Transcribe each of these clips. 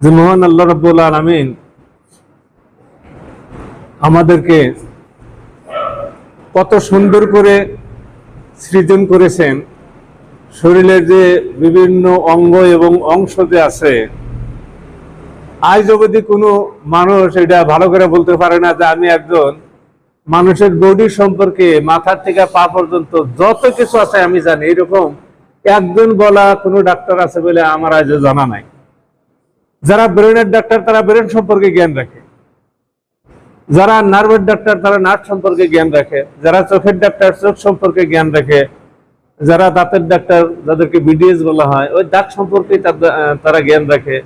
যে মহান আল্লাহ রাব্বুল আলামিন আমাদেরকে কত সুন্দর করে সৃজন করেছেন। শরীরের যে বিভিন্ন অঙ্গ এবং অংশ যে আছে, আজ অবধি কোনো মানুষ এটা ভালো করে বলতে পারে না যে আমি একজন মানুষের বডি সম্পর্কে মাথার থেকে পা পর্যন্ত যত কিছু আছে আমি জানি। এরকম একজন বলা কোনো ডাক্তার আছে বলে আমার আজ জানা নাই। যারা ব্রেনের ডাক্তার তারা ব্রেন সম্পর্কে জ্ঞান রাখে, যারা নার্ভের ডাক্তার তারা নার্ভ সম্পর্কে জ্ঞান রাখে, যারা চোখের ডাক্তার চোখ সম্পর্কে জ্ঞান রাখে, যারা দাঁতের ডাক্তার যাদেরকে বিডিএস বলা হয় ওই দাঁত সম্পর্কে তারা জ্ঞান রাখে,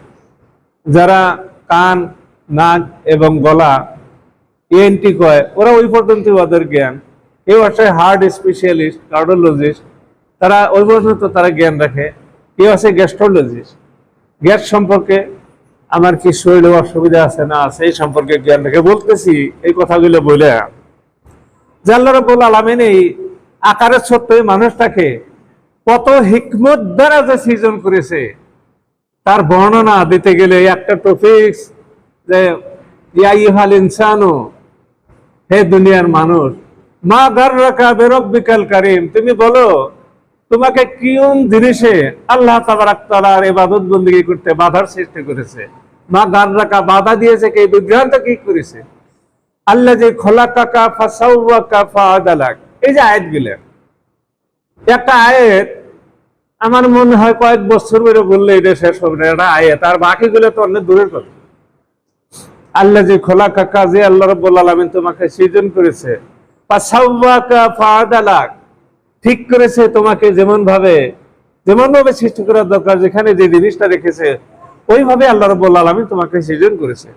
যারা কান নাক এবং গলা এএনটি কয় ওরা ওই পর্যন্ত ওদের জ্ঞান। কেউ আছে হার্ট স্পেশালিস্ট কার্ডিওলজিস্ট, তারা ওই পর্যন্ত তারা জ্ঞান রাখে। কেউ আছে গ্যাস্ট্রোলজিস্ট, গ্যাস সম্পর্কে আমার কি শরীরে অসুবিধা আছে না আছে এই সম্পর্কে জ্ঞান রেখে বলতেছি। এই কথাগুলো বলে যে আল্লাহ রাব্বুল আলামিন এই আকারের ছোট্ট মানুষটাকে কত হিকমত দ্বারা যে সৃজন করেছে তার বর্ণনা দিতে গেলে একটা টপিকস যে ইয়া আইয়ুহাল ইনসানু, হে দুনিয়ার মানুষ, মা গাররাকা বিরাব্বিকাল কারীম, তুমি বলো তোমাকে কোন জিনিসে আল্লাহ তাবারাক তাআলার ইবাদত বندگی করতে বাধার সৃষ্টি করেছে? মা গাররাকা, বাধা দিয়েছে কে, বিভ্রান্ত কি করেছে? আল্লাযী খলাকাকা ফাসাওয়াকা ফাআদালাক। এই যে আয়াতগুলো, একটা আয়াত আমার মনে হয় কয়েক বছর ধরে বললে এটা শেষ হবে না। এটা আয়াত, আর বাকিগুলো তো অনেক দূরের কথা। আল্লাযী খলাকাকা, যে আল্লাহ রাব্বুল আলামিন তোমাকে সৃজন করেছে, ফাসাওয়াকা ফাআদালাক, ঠিক করেছে তোমাকে যেমন ভাবে সৃষ্টি করার দরকার, যেখানে যে জিনিসটা রেখেছে ওইভাবে আল্লাহ রাব্বুল আলামিন তোমাকে সৃজন করেছে।